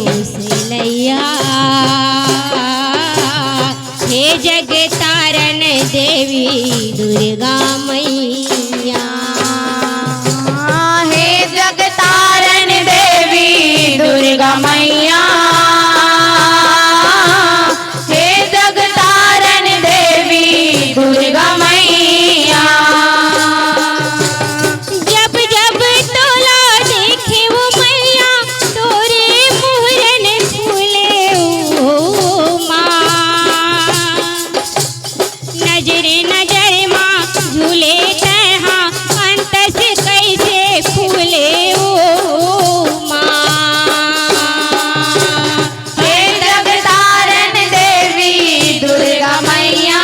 कौशलैया। हे जग तारन देवी दुर्गा मैया। हे जग तारन देवी दुर्गा मैया। हे जग तारन देवी दुर्गा मैया। जब जब तोला देखे वो मैया तोरे मुहरन फूले ओ माँ। नजरे नजर माँ झूले तहा अंत से कैसे फूले ओ माँ। हे जग तारन देवी दुर्गा मैया।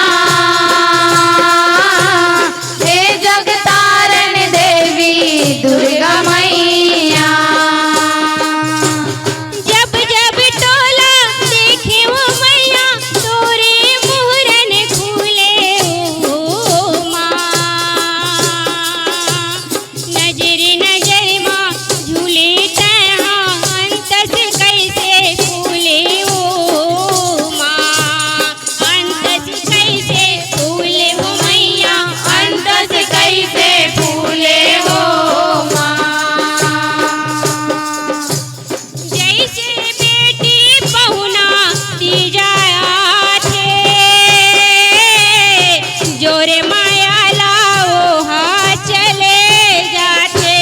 हे जग तारन देवी दुर्गा मैया। जब जब टोला देखे वो मैया तोरे मुहरन फूले ओ माँ। नजर नजर माँ झूले तहा अंत से कैसे फूले ओ माँ। अंत से कैसे फूले वो मैया। अंत से कैसे फूले हो माँ। जैसे बेटी पहुना दी जाया थे जोरे माया लाओ हा चले जाते।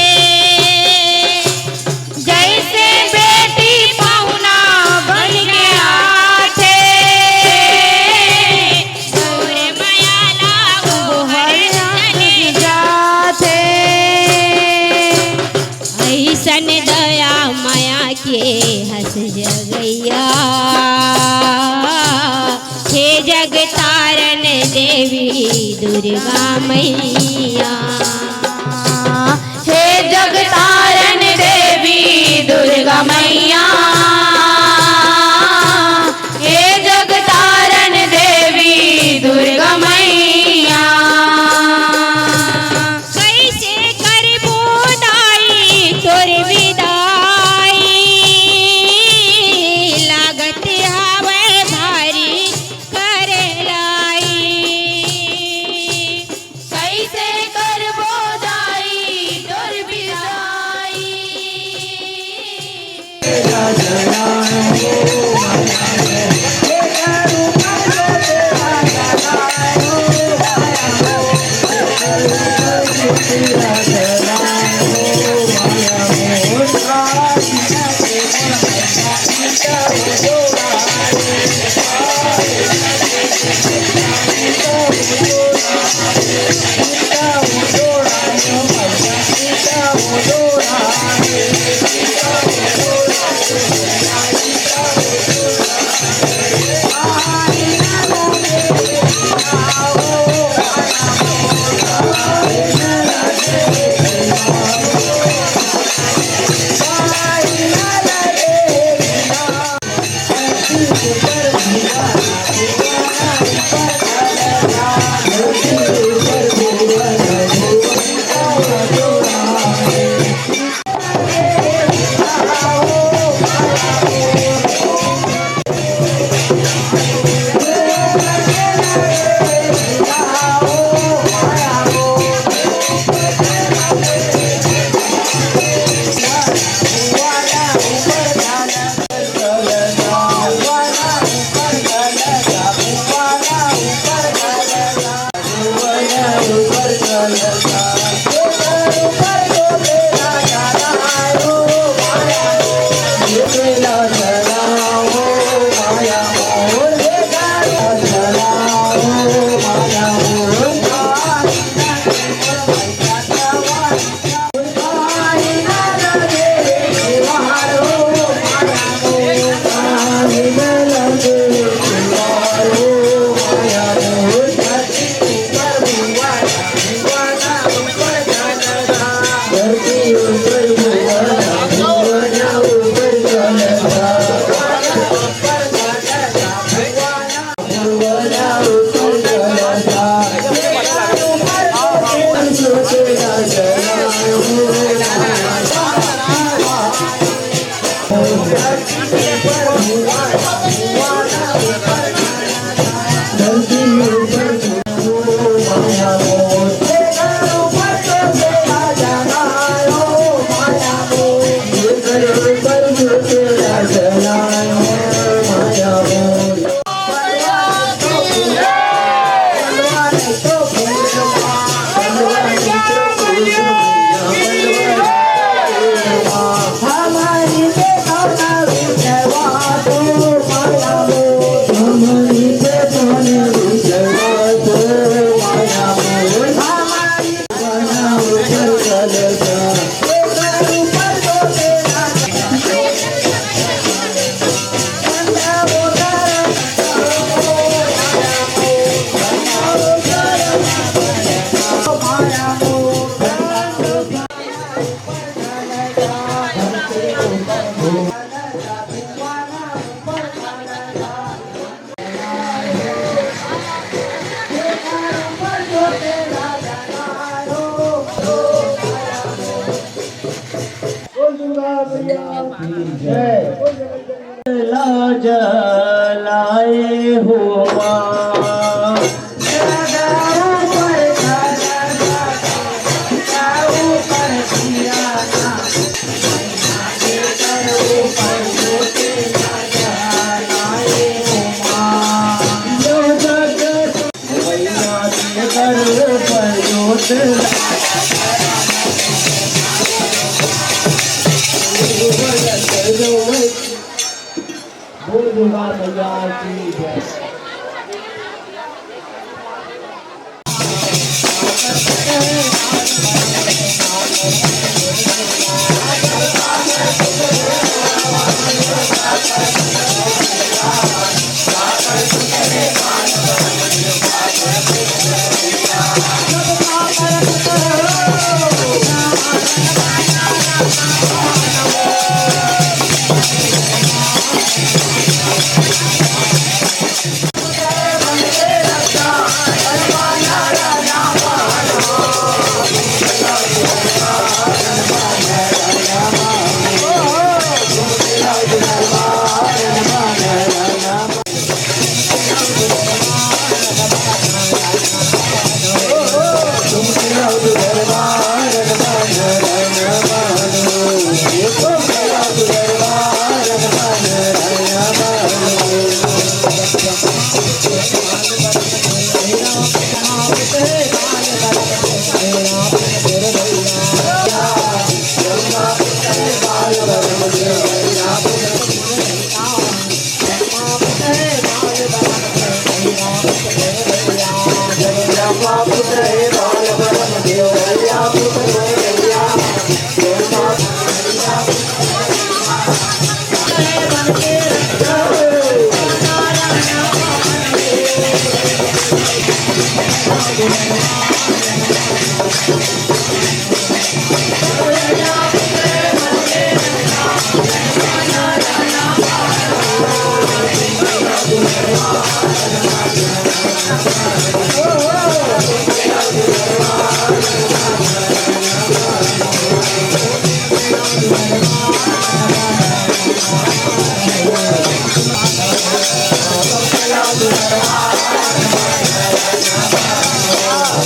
जैसे बेटी पहुना बन गया थे। जोरे माया लाओ हर चले जाते। ऐसन दया माया के हंस जगैया। हे जग तारन देवी दुर्गा मैया। हे जग तारन देवी दुर्गा मैया। हे जग तारन देवी दुर्गा मैया। कैसे करबो दाई तोर विदाई। लागत हवे भारी कर लाई। कैसे करबो दाई तोर विदाई। लाज लाए हुआ बोल दुर्गा मैया की जय।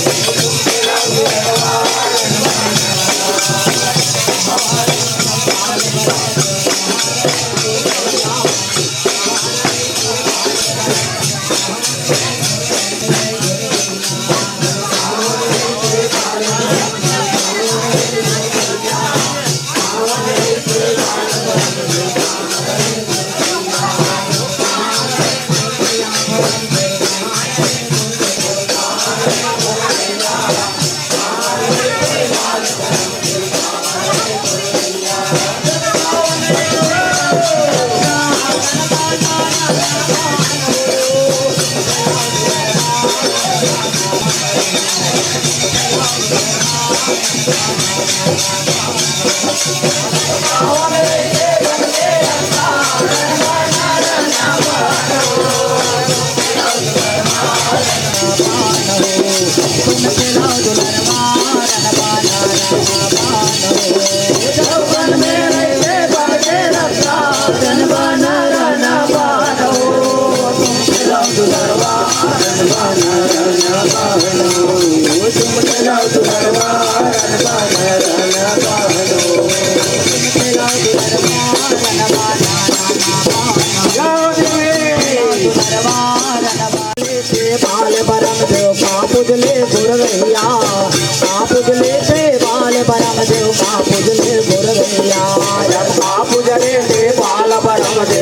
Thank you.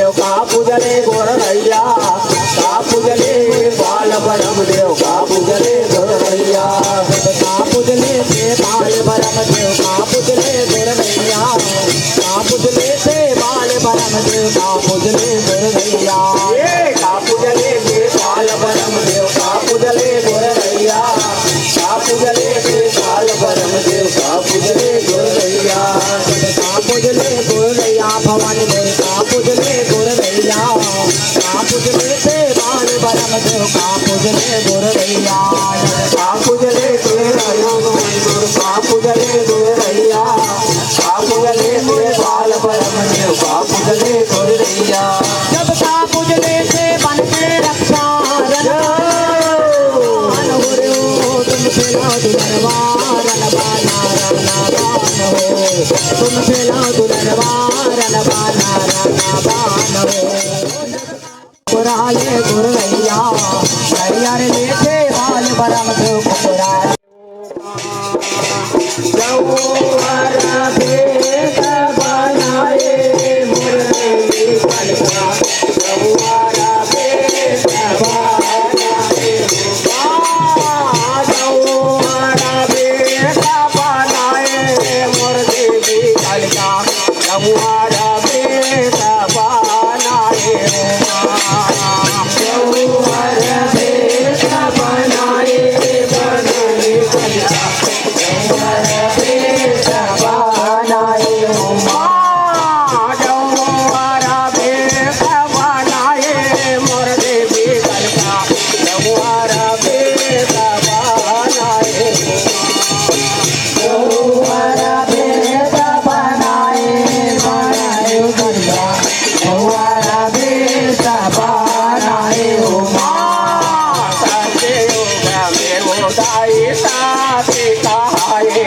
देव का पूजले गोरैया का पूजले बाल बरम देव का पूजले गोरैया का पूजले से बाल बरम देव का पूजले गोरैया का पूजले से बाल बरम देव का पूजले गोरैया का पूजले से बाल बरम देव का पूजले गोरैया का पूजले से बाल बरम देव का पूजले गोरैया का पूजले गोरैया भवानी देव का पूजले गोरैया का पूजले से बाल बरम देव का पूजले गोरैया का पूजले गोरैया भवानी देव का पूजले गोरैया का पूजले से बाल बरम देव का पूजले गोरैया जब का पूजले से बन के रक्षा तुम फैलाओ दुलरवार रनबाना रनबान हो तुम फैलाओ दुलरवार रनबाना रनबान हो कुराले गुरैया भैया रे लेते बाल बरम दो कुराले जौहरा भेद बनाए मुरली कलका जौहरा भेद बनाए जौहरा भेद बनाए मुरली कलका जौहरा भेद बनाए जौहरा भेद बनाए मुरली कलका जौहरा भेद बनाए जौहरा भेद बनाए मोर देवी कलका जौहरा भेद बनाए जौहरा भेद बनाए बनाए कलका जौहरा भेद बनाए सतयुग में उदाई साथी कहाए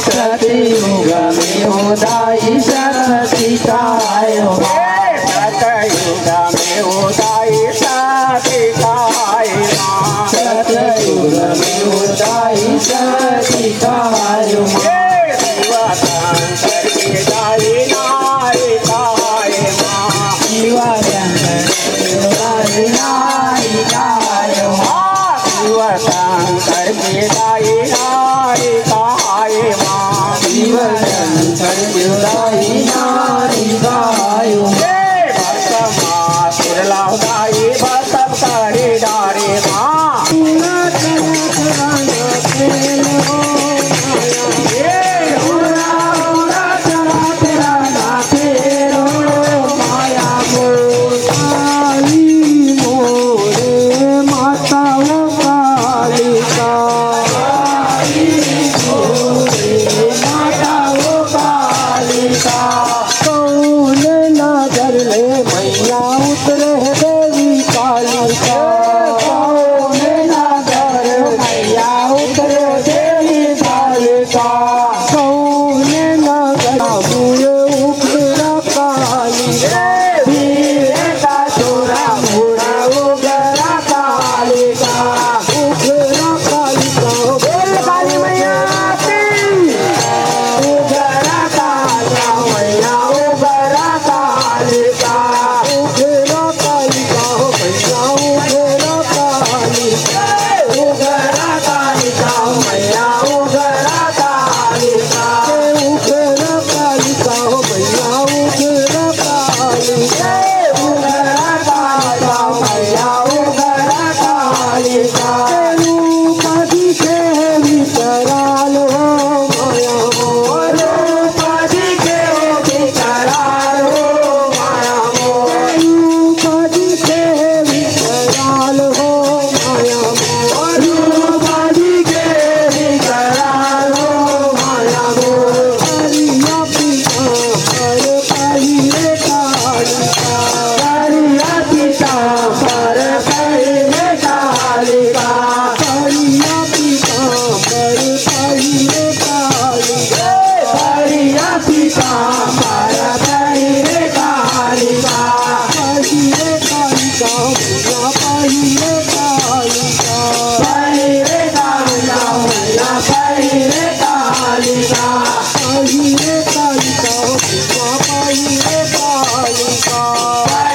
सतयुग में उदाई सरस्वती कहाए सतयुग में उदाई साथी कहाए सतयुग में उदाई सरस्वती कहाए शिवशंकर की दाई नारी कहाए शिवशंकर की दाई नारी कहाए शिवशंकर की दाई नारी कहाए शिवशंकर की दाई नारी कहाए भस्मासुर लाउदाई भस्म करे डारे कालिका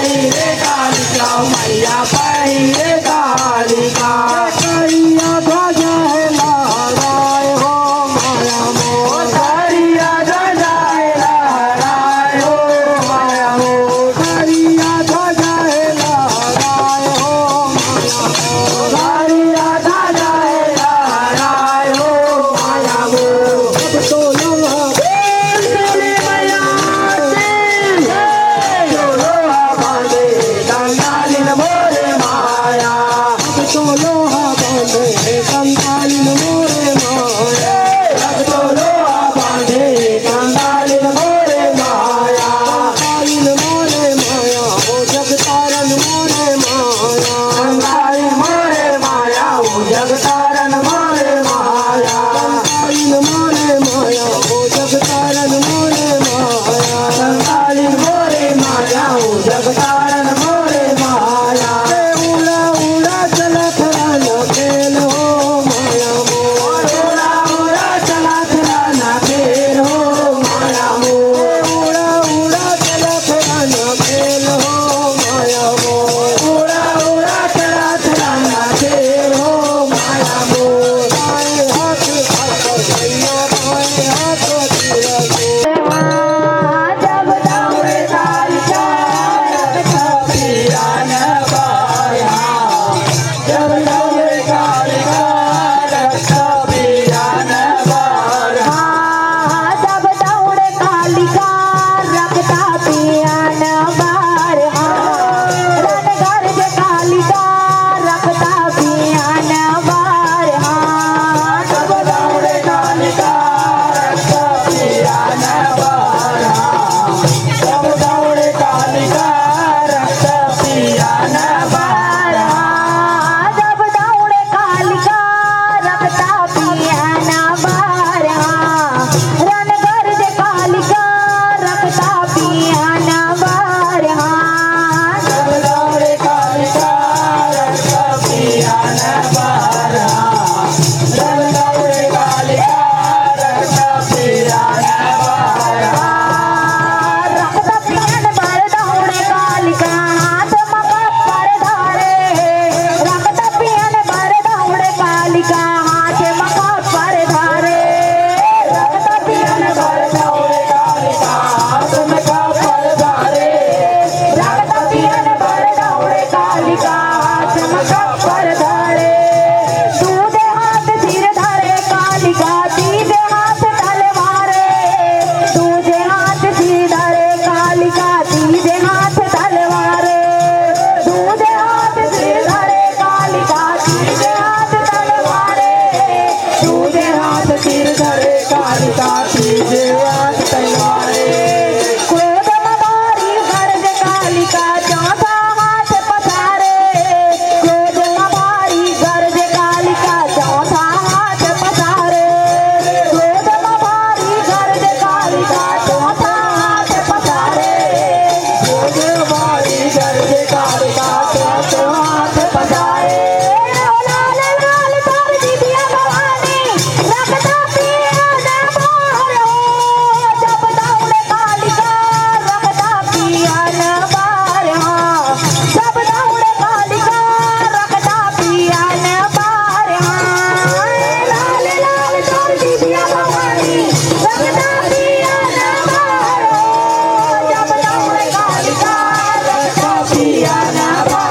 पहिले कालिका मैया पहिले कालिका करिया ध्वजा है लहराए हो माया मोर करिया ध्वजा है लहराए हो माया मोर करिया ध्वजा है लहराए हो माया मोर करिया ध्वजा है लहराए हो माया मोर अब तो लोहा तेरी मैया जो लोहा बांधे कंगालिन मोरे माया अब तो लोहा बांधे कंगालिन मोरे माया अब तो लोहा बांधे कंगालिन मोरे माया कंगालिन मोरे माया ओ जगतारन मोरे माया कंगालिन मोरे माया ओ जगतारन मोरे माया कंगालिन मोरे माया ओ जगतारन मोरे माया कंगालिन मोरे माया ओ जगतारन मोरे माया उड़ा उड़ा चला खराना खेल हो माया मोर उड़ा उड़ा चला खराना खेल हो माया मोर उड़ा उड़ा चला खराना खेल हो माया मोर उड़ा उड़ा चला खराना खेल हो माया मोर बाएं हाथ पर भैया बाएं हाथ तीर को जब दौड़े कालिका रखता पिया न पाया जब दौड़े कालिका रखता पिया न पाया जब दौड़े कालिका रखता पियान बार रण गर्ज कालिका रखता पियान बार जब दौड़े कालिका रखता पिया न पाया जब दौड़े कालिका रखता पिया न पाया जब दौड़े कालिका रखता पियान बार रण गर्ज कालिका रखता पियान बार जब दौड़े कालिका रखता पिया न पाया जब दौड़े कालिका रखता पिया न पाया रखता पियान बार दौड़े कालिका हाथ मका पर धारे रखता पियान बार दौड़े कालिका हाथ मका पर धारे रखता पियान बार दौड़े कालिका हाथ में पर धारे रखता पियान बार दौड़े कालिका हाथ मका पर धारे दूधे हाथ सिर धरे कालिका तीजे हाथ तलवारे दूधे हाथ सिर धरे कालिका तीजे हाथ तलवारे दूधे हाथ सिर धरे कालिका तीजे हाथ तलवारे दूधे हाथ सिर धरे कालिका तीजे हाथ तलवारे क्रोध मदारी गर्ज कालिका चौथा हाथ पसारे क्रोध मदारी गर्ज कालिका चौथा हाथ पसारे क्रोध मदारी गर्ज कालिका चौथा हाथ पसारे दूधे वाली गर्जे कालिका चौथे हाथ पसारे लाल लाल तार दिव्या भवानी रखता पियान बार जब दौड़े कालिका रखता पियान बार जब दौड़े कालिका रखता पियान बार लाल लाल तार दिव्या भवानी रखता पियान बार जब दौड़े कालिका रखता पियान बार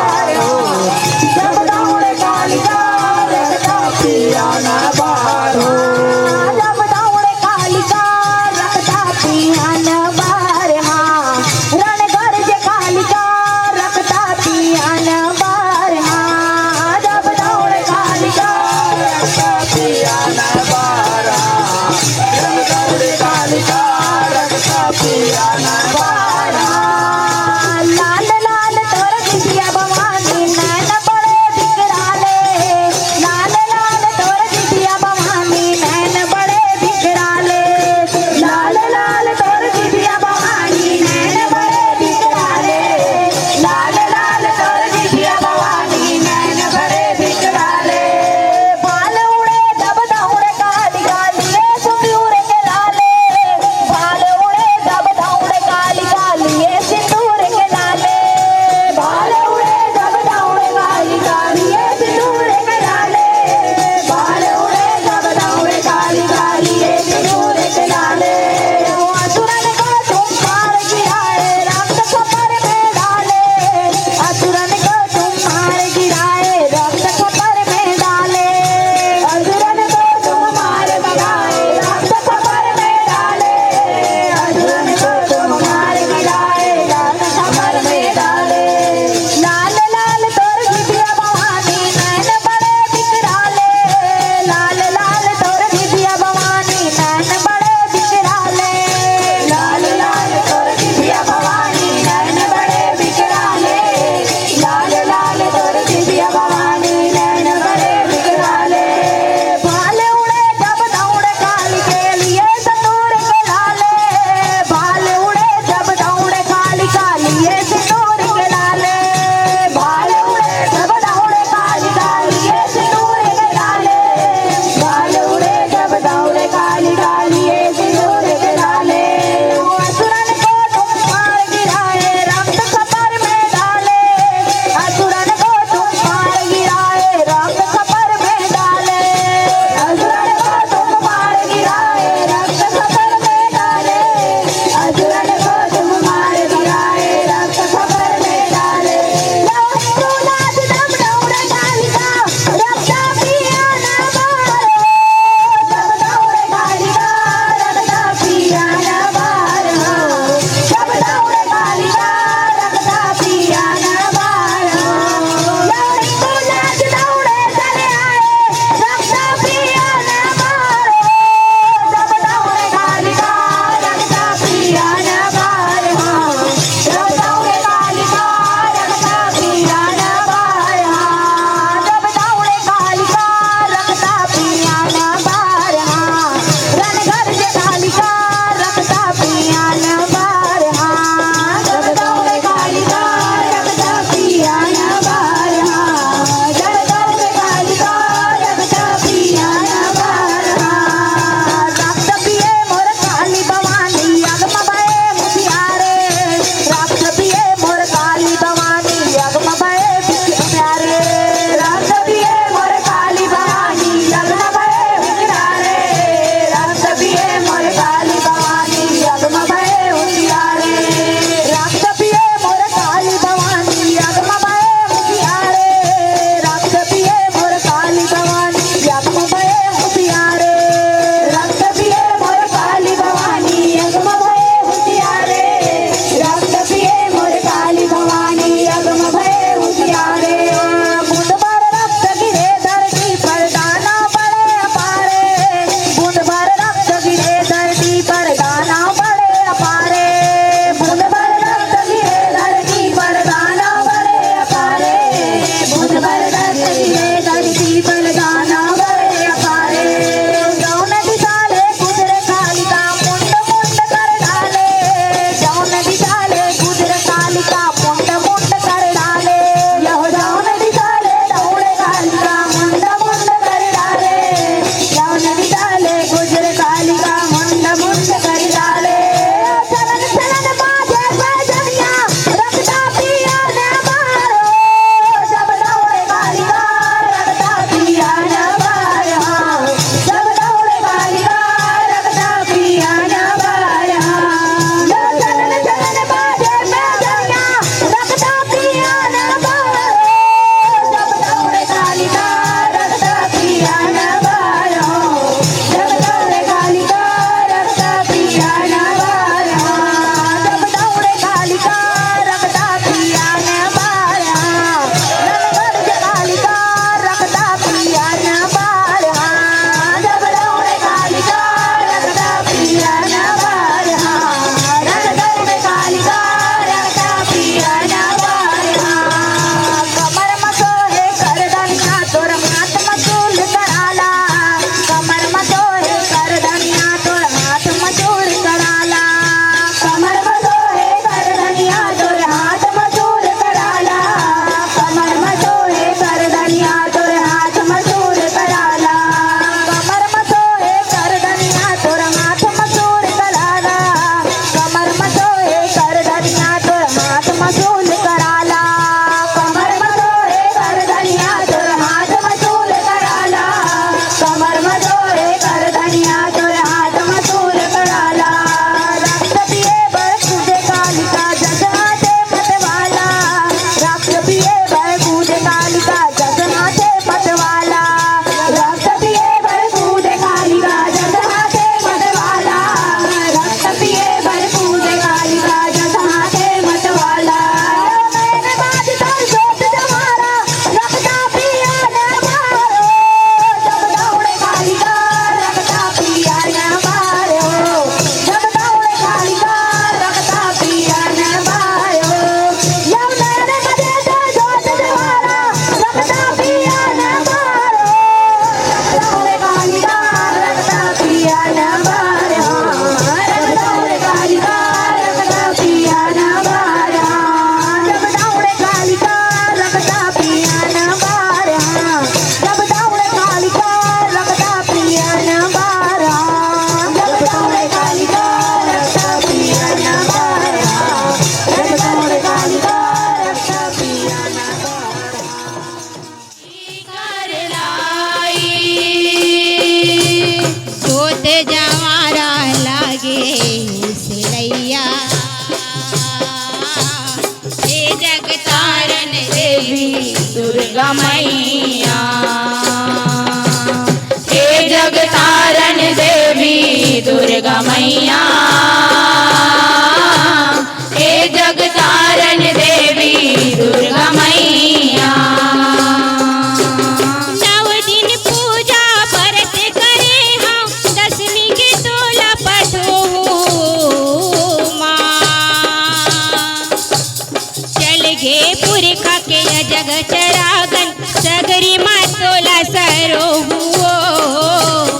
थे पुरखा के जग चरागन सगरी मतोला सरो हुओ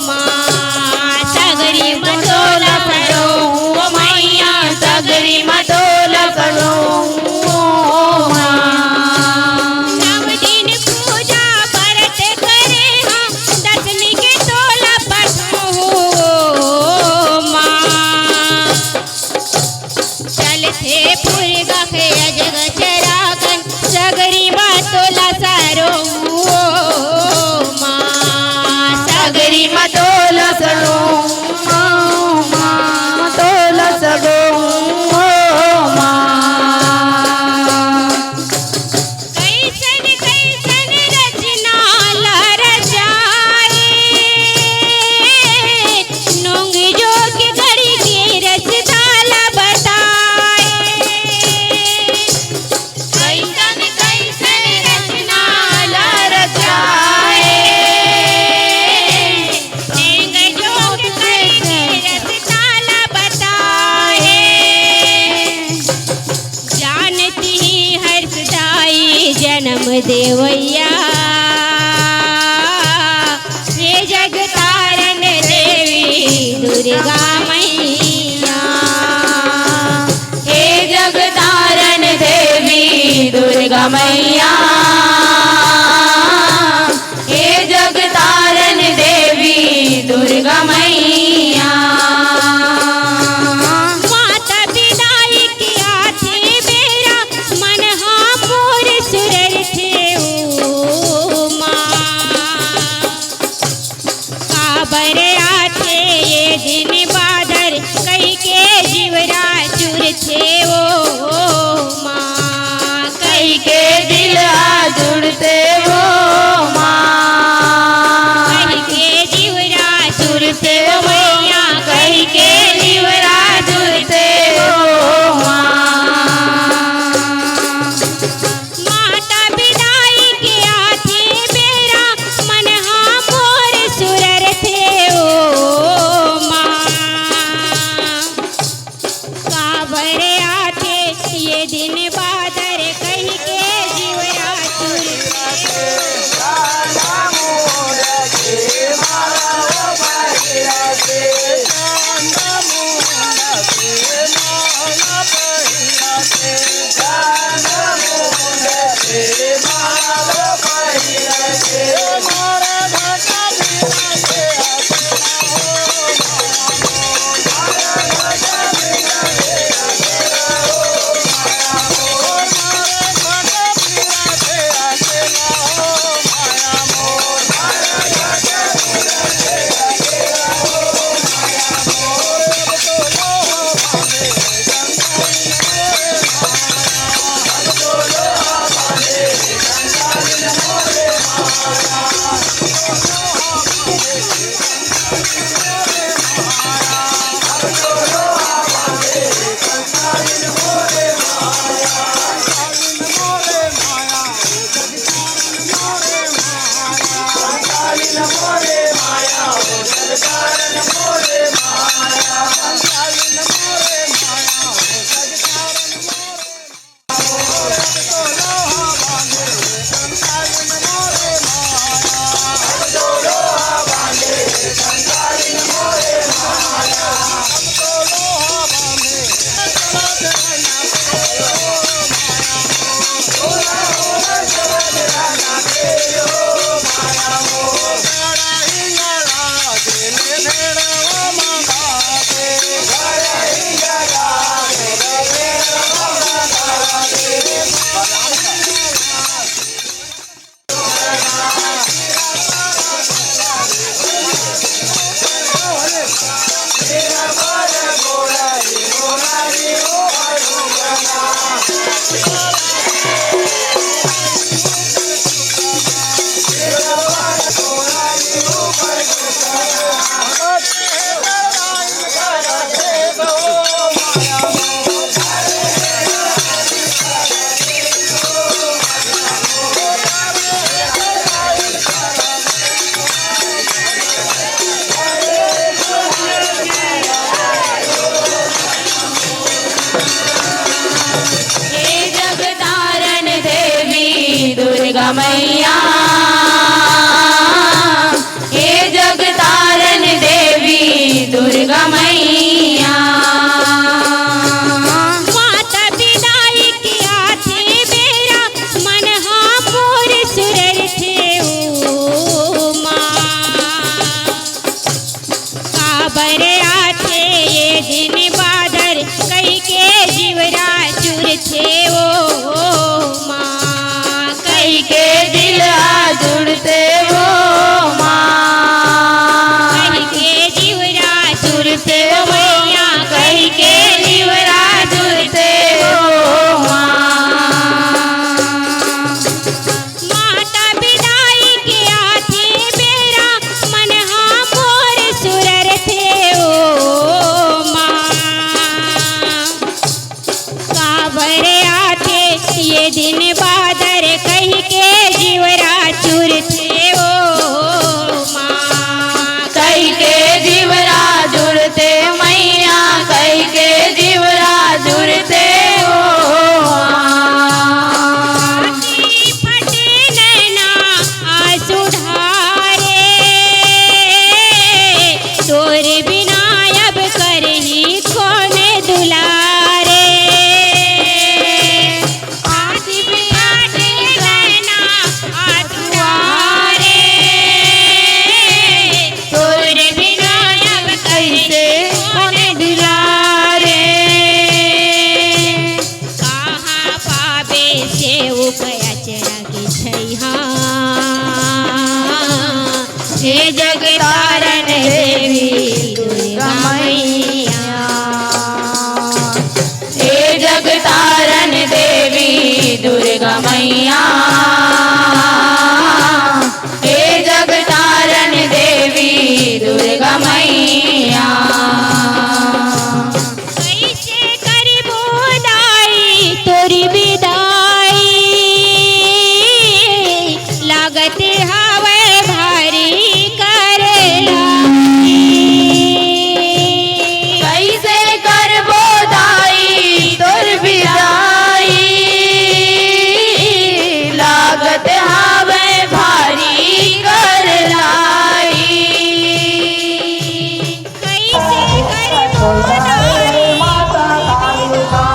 माँ सगरी मतोला सरो हुओ मैया सगरी मतोला सरो हुओ माँ। नव दिन पूजा व्रत करे हम दसमी के तोला पठो हो माँ। चल थे पुरखा के जग चरागन सगरी मतोला सरो हुओ माँ सगरी मतोला सरो मतोला सगो कैसन कैसन रचना लरचाए नोंग जोग गढ़ी के रसदाला बताए। कैसन कैसन रचना लरचाए नोंग जोग गढ़ी के रसदाला बताए। जानती हर्षदाई जन्म देवैया हे जगतारण देवी दुर्गा मैया हे जगतारण देवी दुर्गा मैया हे जगतारण देवी दुर्गा मैया। माता विदाई किया थे मेरा मन हाँ मोर सुरर थे ओ माँ। काबर आथे ये दिन बादर कई के जीवरा चुर थे ओ माँ कई के दिल जुड़ते वो माँ कई के जीवरा चुरते वो मैया कई के जीवरा जुड़ते वो माँ। माता विदाई के आथे मेरा मन हाँ मोर सुरर थे ओ माँ। काबर आथे ये दिन बादर कही के जीवरा दुर्गा मैया हे जगतारण देवी दुर्गा मैया माता विदाई की आथे बेरा मन मोर सुरर थे ओ माँ काबर आथे ये दिन बादर कई के जीवरा चुर थे ओ माँ कई के दिल जुड़ते वो माँ कई के जीवरा जुड़ते वो मैया कई के जीवरा जुड़ते वो माता विदाई के आथे बेरा मन मोर सुरर थे ओ माँ काबर आथे ये दिन बादर कही के जीवरा चुर थे ओ माँ कही के जीवरा जुड़ते मैया कही के जीवरा जुड़ते ओ फटे नैना आंसू ढारे तोर बिना अब करही कौन दुलारे आदि फटे नैना आंसू ढारे तोर बिना अब कैसे कौन दुलारे कहाँ पावे से उपयचरा की छैहा हे जगतारण देवी दुर्गा मैया हे जगतारण देवी दुर्गा मैया हे जगतारण देवी दुर्गा मैया कैसे करबो दाई तोरी विदाई लागत हवे भारी करेला कैसे करबो दाई तोर विदाई लागत हवे भारी करलाई कैसे करबो दाई माता कालिका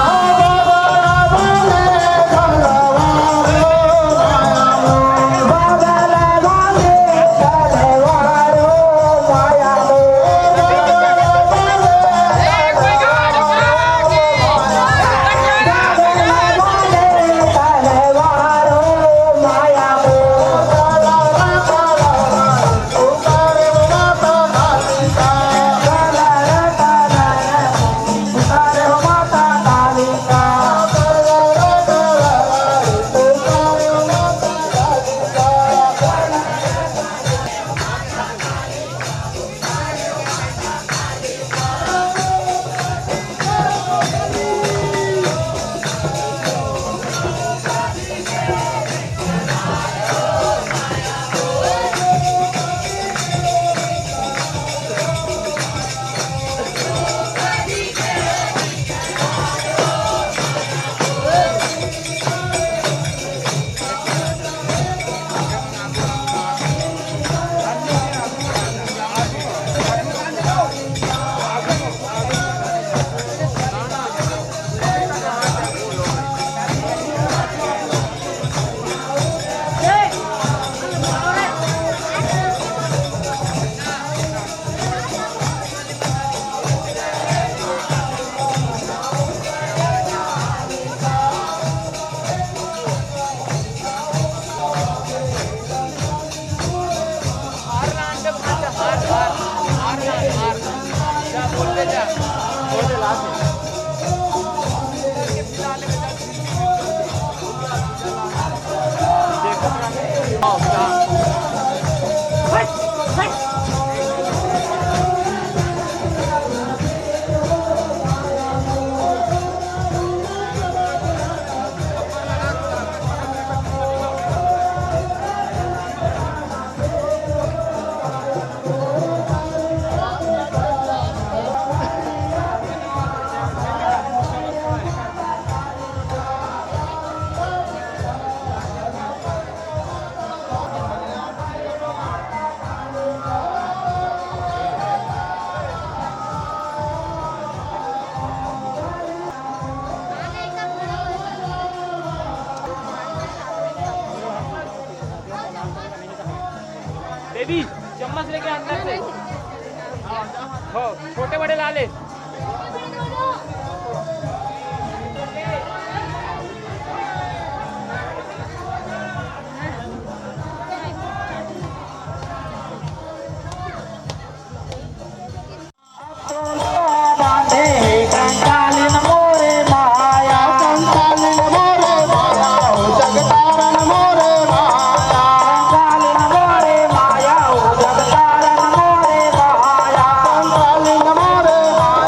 बेबी चम्मच लेके अंदर से हो छोटे बड़े लाले बांधे कंकालिन मोरे माया कंकालिन मोरे माया जगतारण मोरे माया कंकालिन मोरे माया जगतारण मोरे माया कंकालिन मोरे माया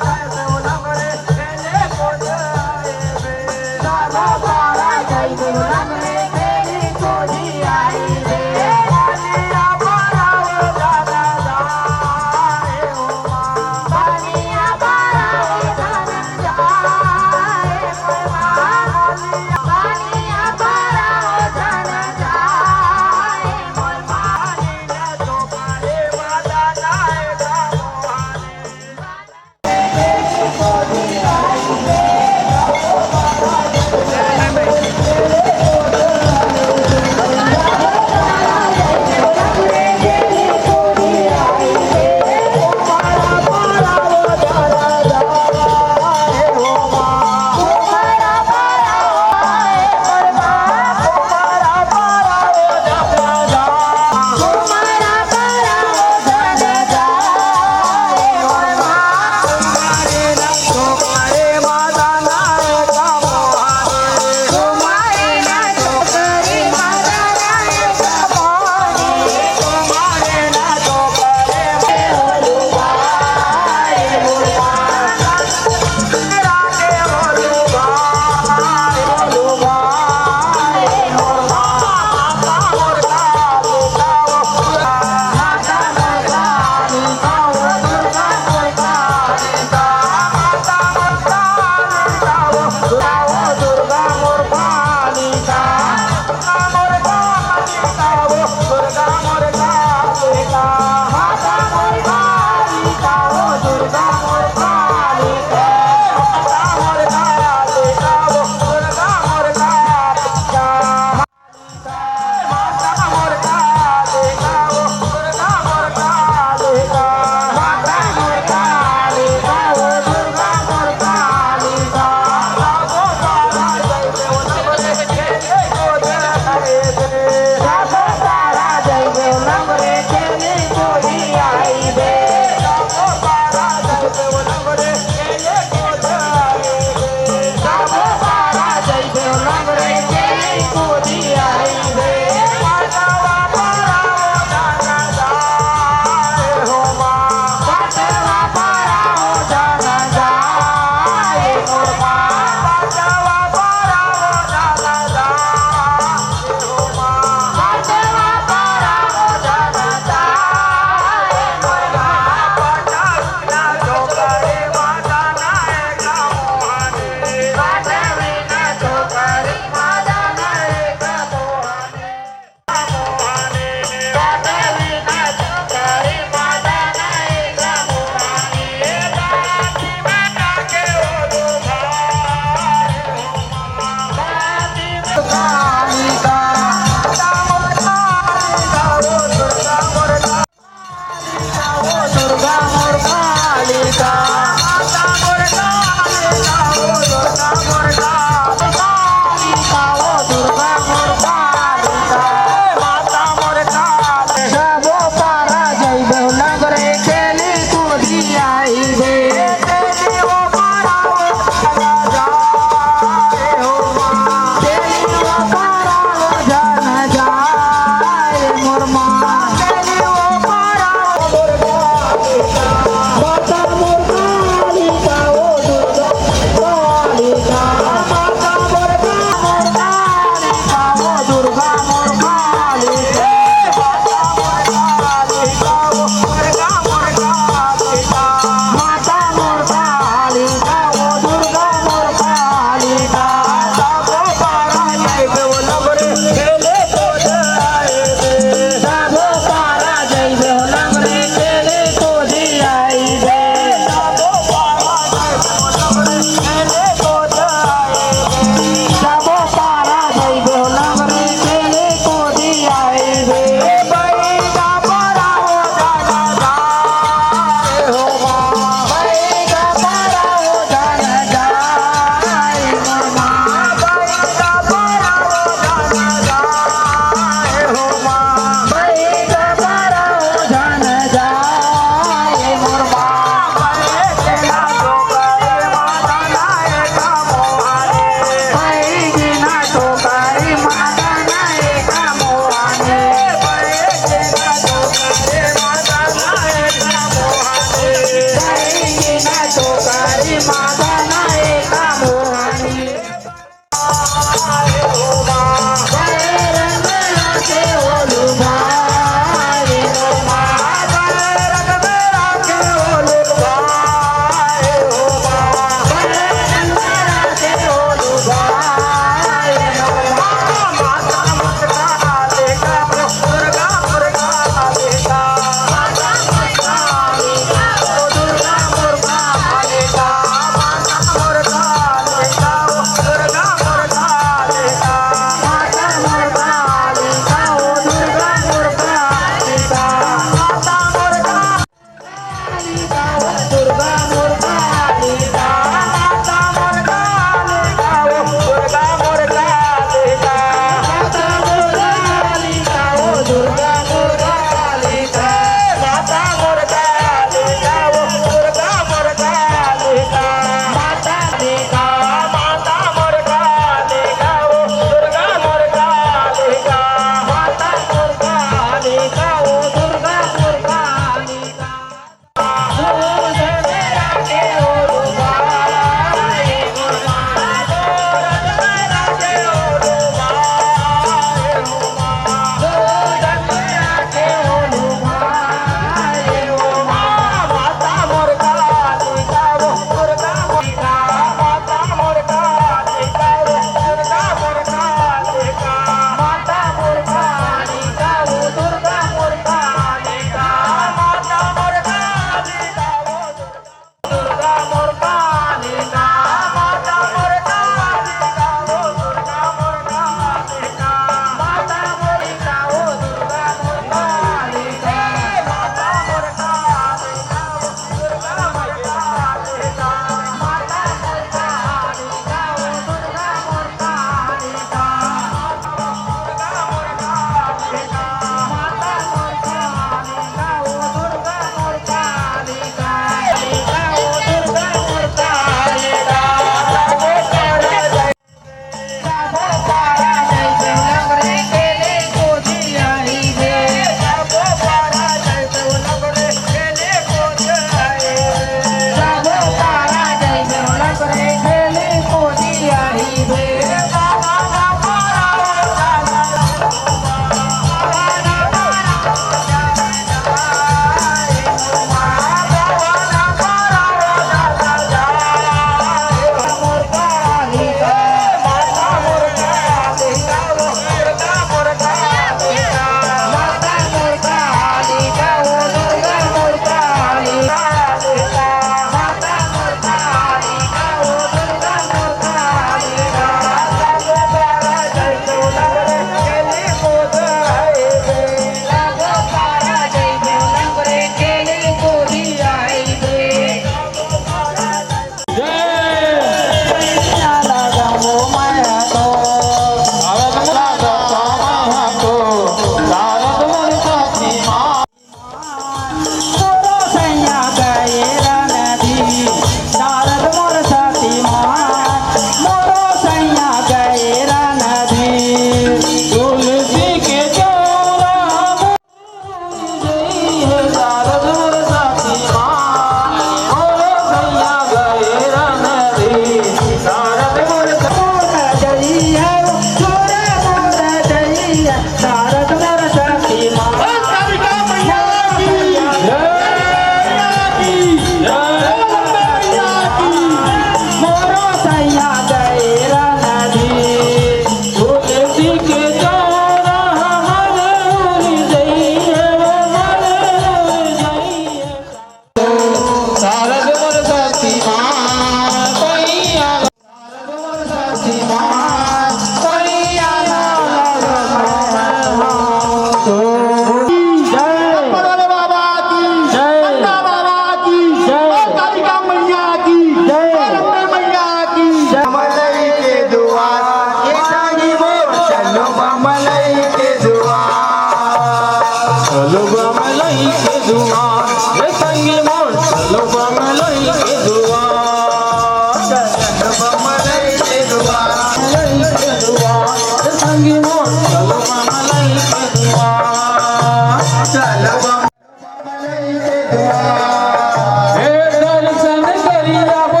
Thank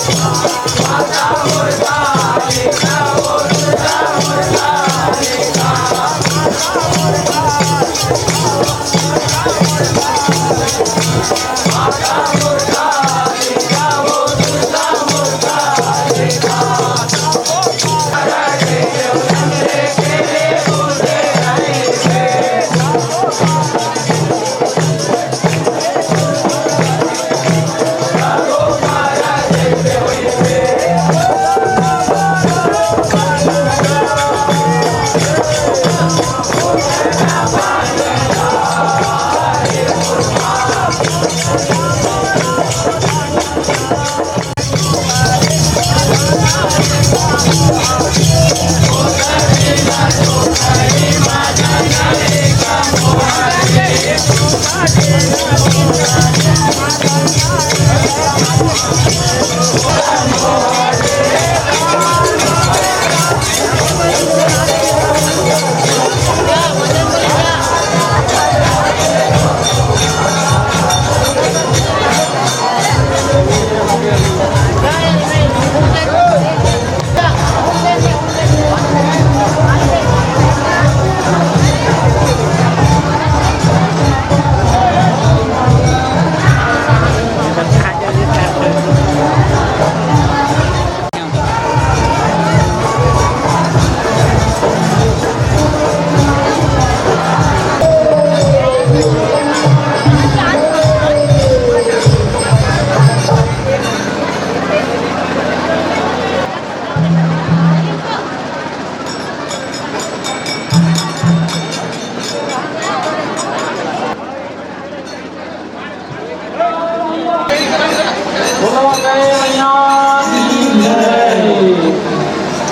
you.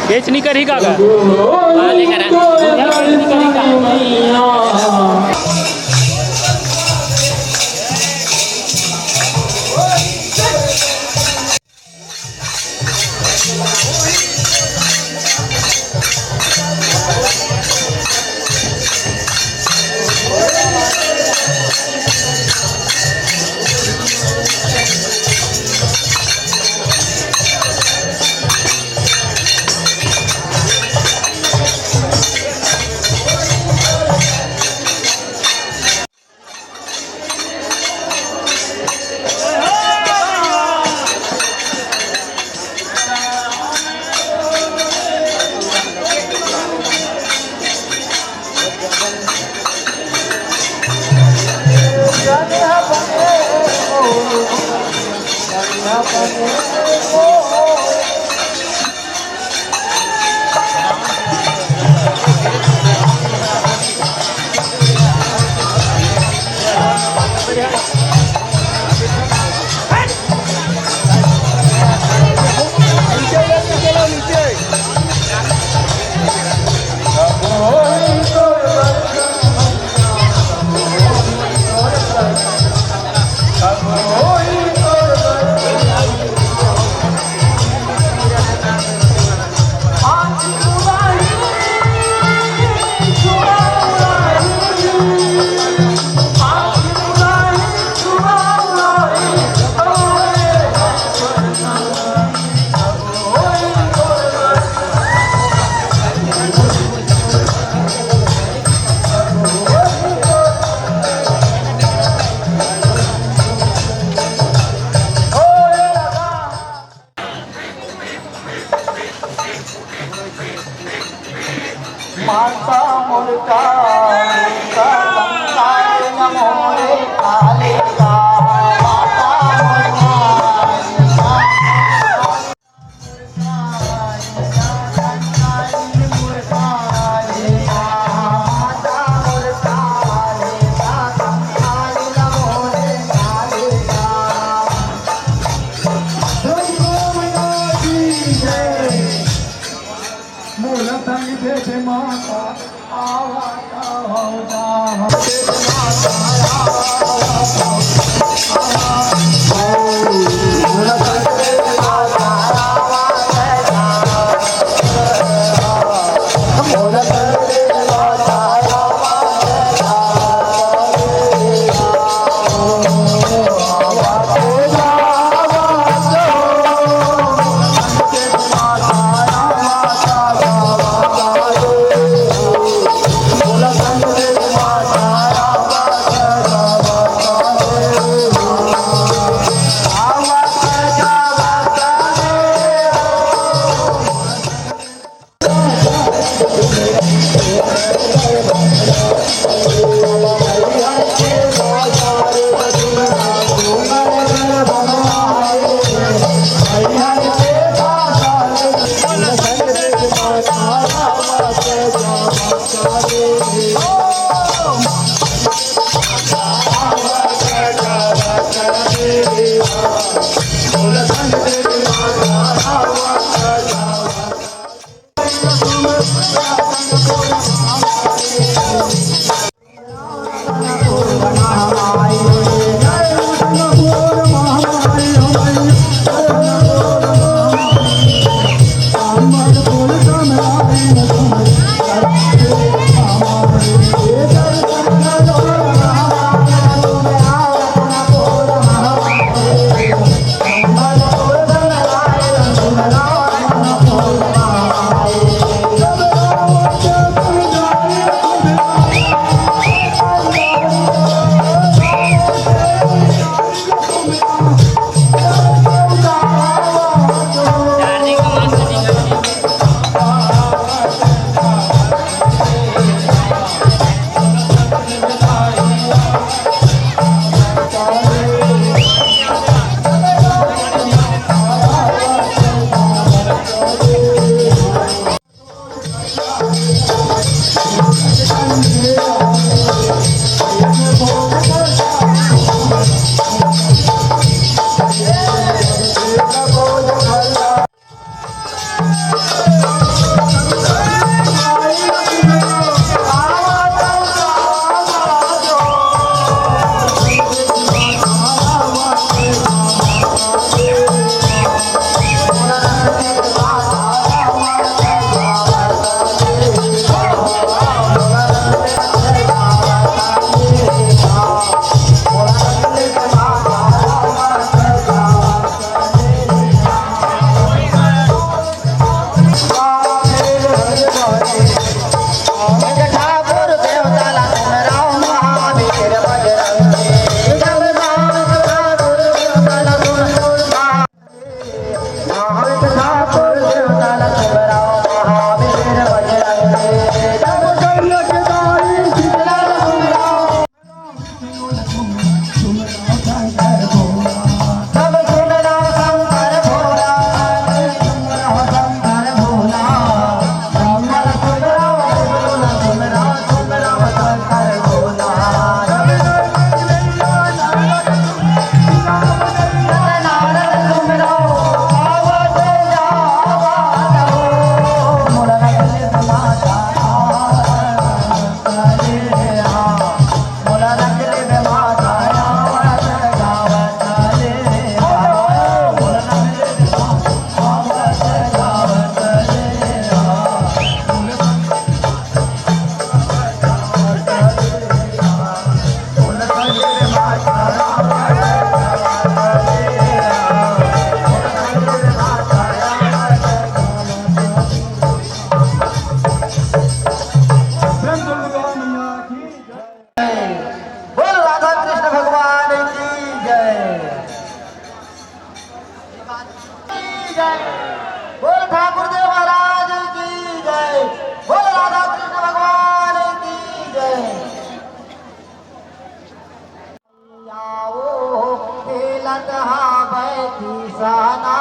केच नहीं करी का जय बोल ठाकुर देव महाराज की जय बोल राधा कृष्ण भगवान की जय आओ खेलत हा बैठी सना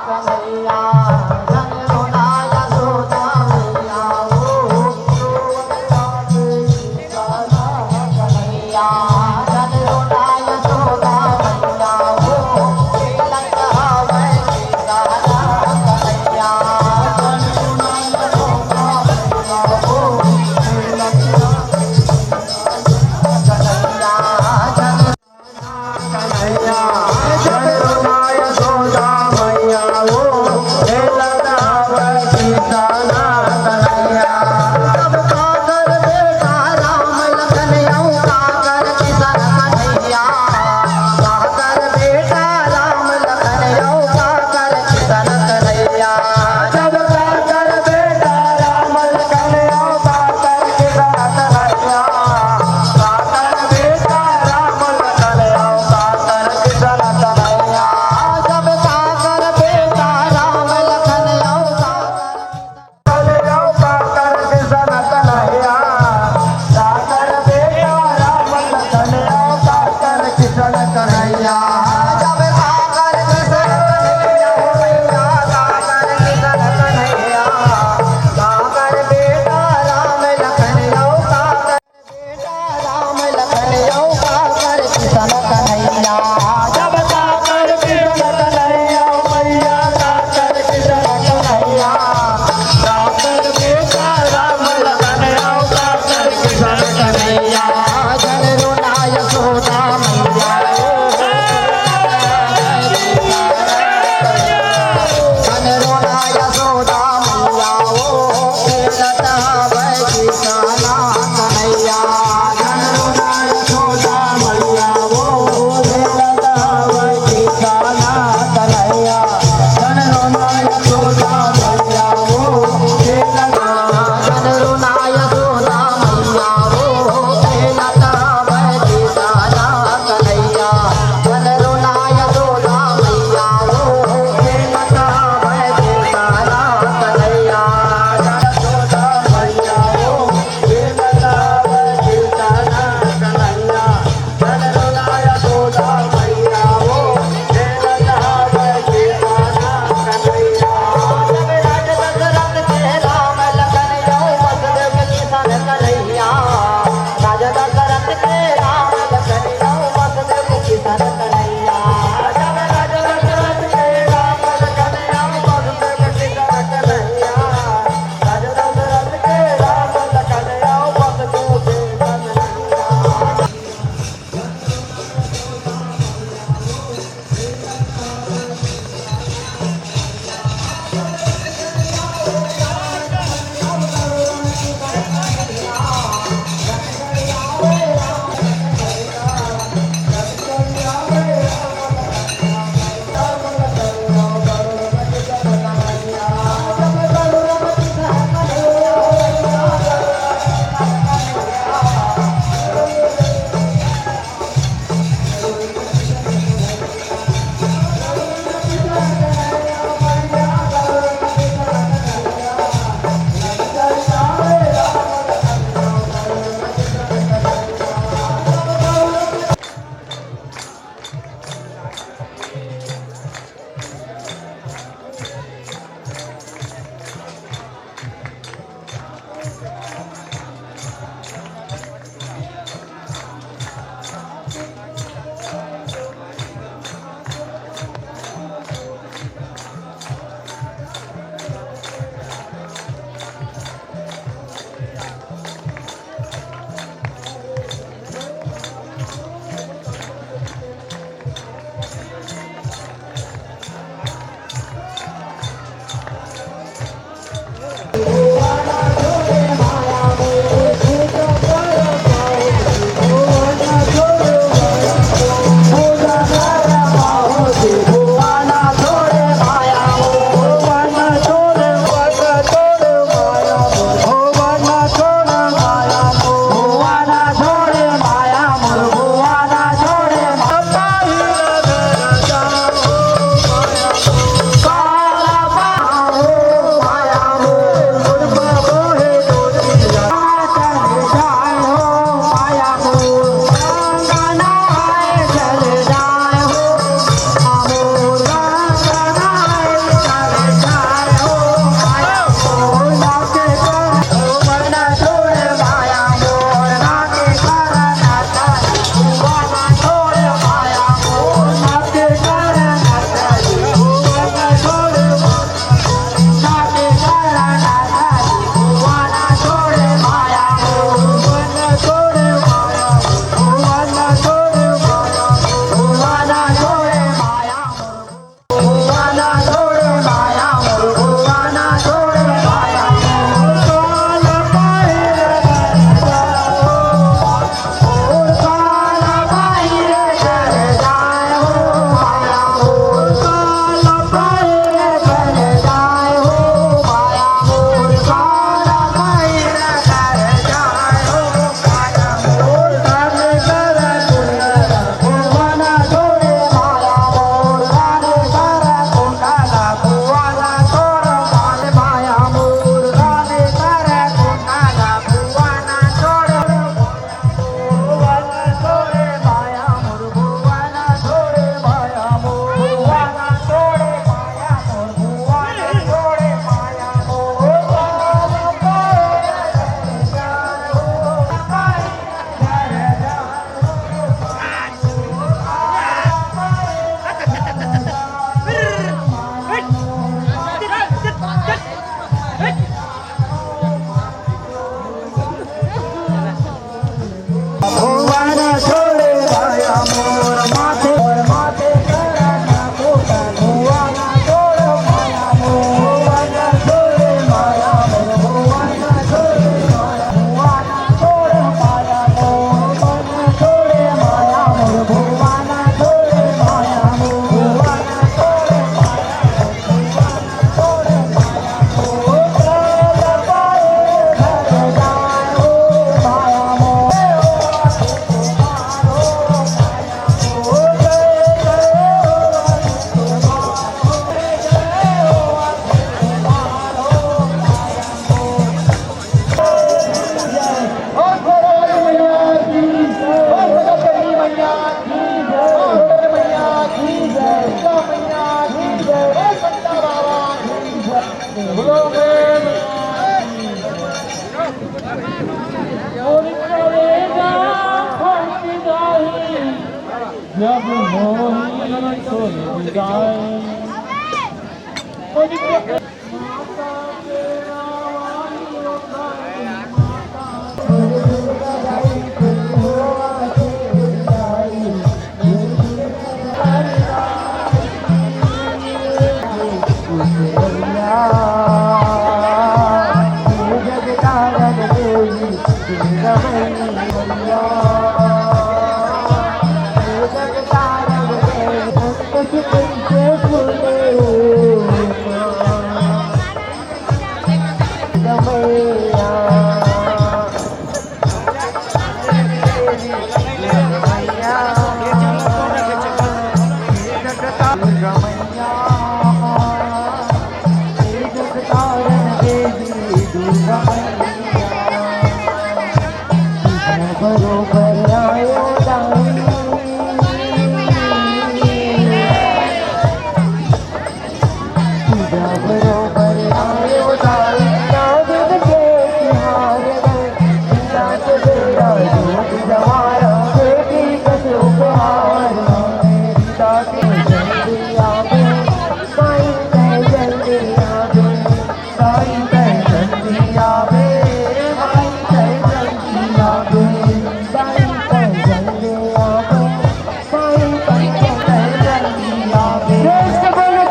कन्हैया जन रोनाया सोता आओ कन्हैया जन रोनाया सोता आओ खेलत हा बैठी सना कन्हैया जन रोनाया सोता आओ खेलत कन्हैया जन कन्हैया जन रोनाया सोता मैया ओ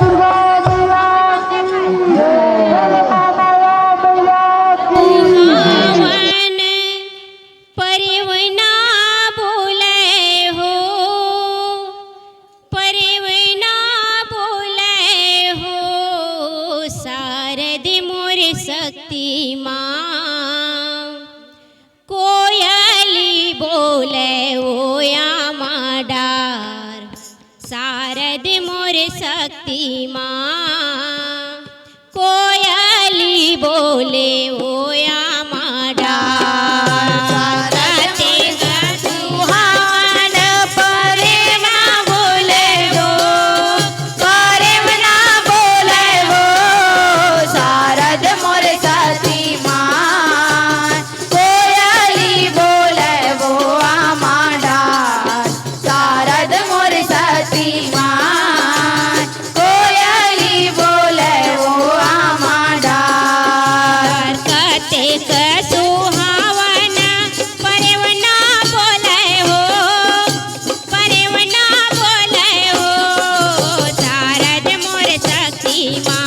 सुहावन परिवना बोले हो, परिवना बोले हो, शारद मोर शक्तिमान। कोयली बोले ओया माडार, शारद मोर शक्तिमान। कोयली बोले ओया माडार। कते सुहावन परिवना बोले हो, परिवना बोले हो, शारद मोर शक्तिमान। कोयली बोले वो आमाडार, शारद मोर शक्तिमान। कोयली बोले वो आमाडार। कतेक सुहावन परिवना बोले हो, परिवना बोले हो, शारद मोर शक्तिमान।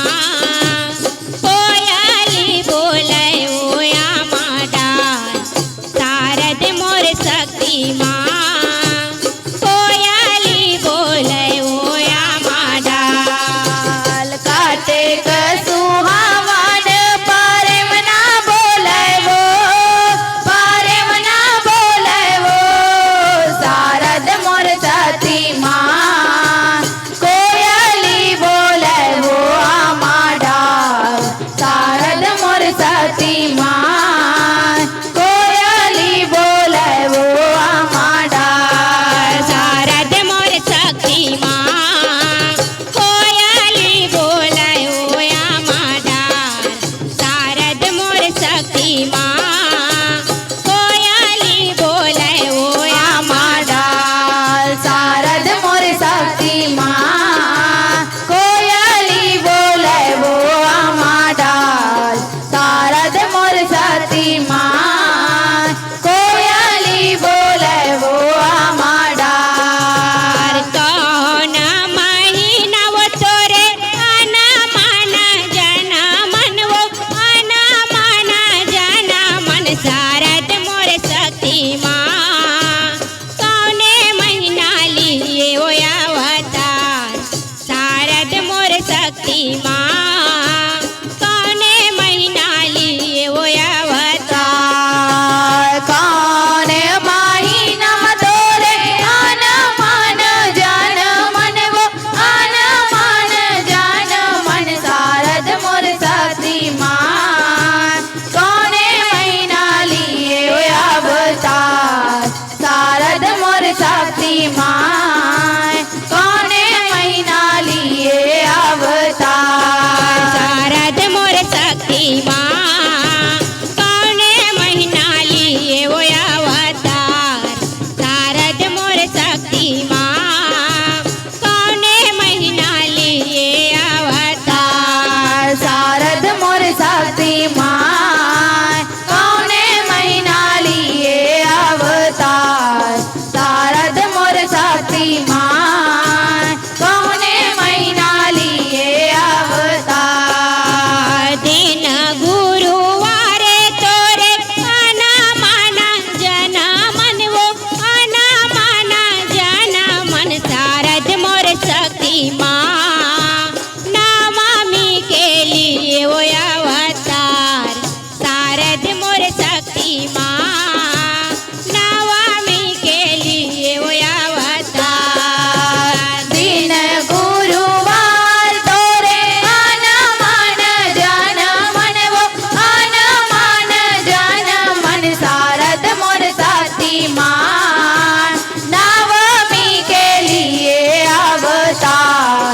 कोयली बोले वो आमाडार, शारद मोर शक्तिमान। कोयली बोले वो आमाडार। कतेक सुहावन परिवना बोले हो, परिवना बोले हो, शारद मोर शक्तिमान। कोयली बोले वो आमाडार, शारद मोर शक्तिमान। कोयली बोले वो आमाडार, शारद मोर शक्तिमान। कोयली बोले वो आमाडार, शारद मोर शक्तिमान। कोयली बोले वो आमाडार, शारद मोर शक्तिमान। कोयली बोले वो आमाडार, शारद मोर शक्तिमान। कोयली बोले वो आमाडार। कौन महीनव तोरे अन मन जन मन वो अन मन जन मन, शारद मोर शक्तिमान। कौने महीना लिए वो अवतार, शारद मोर शक्तिमान। कौने महीना लिए वो अवतार। कौन महीना तोरे अन मन जन मन वो अन मन जन मन, शारद मोर शक्तिमान। कौने महीना लिए वो अवतार, शारद मोर शक्तिमान। कौने महीना लिए अवतार। माँ नवमी के लिए वो अवतार शारद मोर शक्ति माँ नवमी के लिए वो अवतार दिन गुरुवार तोरे हनुमान जन मन वो हनुमान जन मन शारद मोर शक्तिमान नवमी के लिए अवतार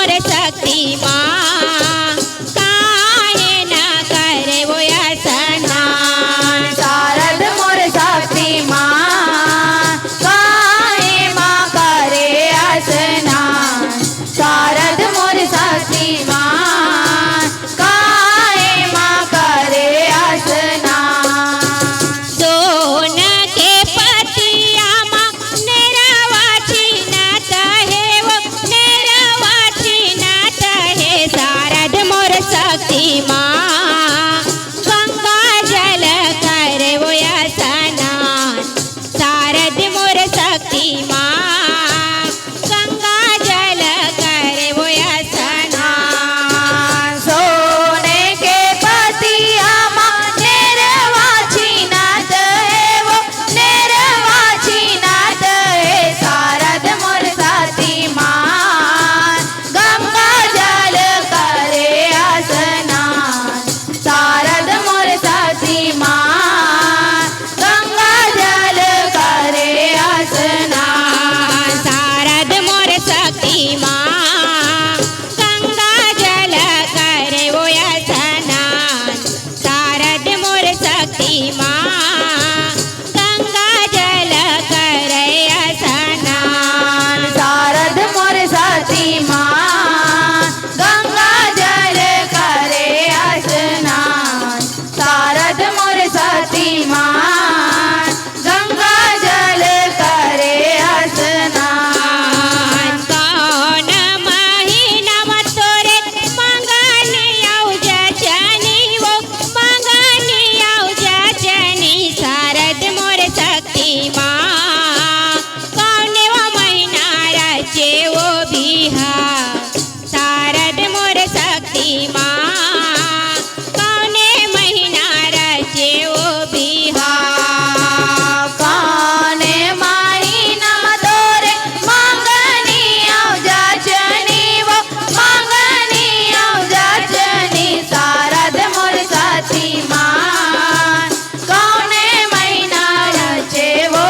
मोर शक्तिमान काहे न करे वो स्नान शारद मोर शक्तिमान काहे माँ करे स्नान शारद मोर शक्तिमान काहे माँ करे स्नान सोन के पतिया माँ नेरवा छीनत है वो नेरवा छीनत है शारद मोर शक्तिमान गंगा जल करे वो स्नान शारद मोर शक्तिमान गंगा जल करे वो स्नान सोने के पतिया माँ नेरवा छीनत है वो नेरवा छीनत है शारद मोर शक्तिमान गंगा जल करे स्नान शारद मोर शक्तिमान गंगा जल करे स्नान शारद मोर शक्तिमान गंगा जल करे वो स्नान शारद मोर शक्तिमान गंगा जल करे स्नान शारद मोर शक्तिमान गंगा जल करे स्नान शारद मोर शक्तिमान गंगा जल करे स्नान कौन महीना में तोरे मंगनी आउ जचनी वो मंगनी आउ जचनी शारद मोर शक्तिमान कौन वो महीना रचे वो बिहार शारद मोर शक्तिमान कौन महीना रचे वो बिहार काने महीना तोरे मंगनी आउ जचनी वो मंगनी आउ जचनी शारद मोर शक्तिमान कौने महीना रचे वो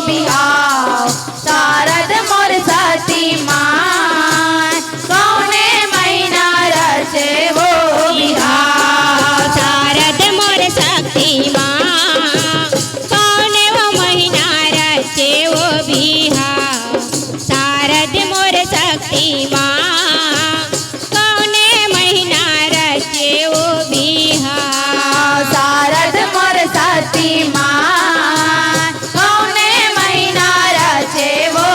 बिहाव शारद मोर शक्तिमान कौने महीना रचे वो बिहाव शारद मोर शक्तिमान कौन वो महीना रचे वो बिहार शारद मोर शक्तिमान कौन महीना रचे वो बिहार शारद मोर शक्तिमान कौने महीना रचे वो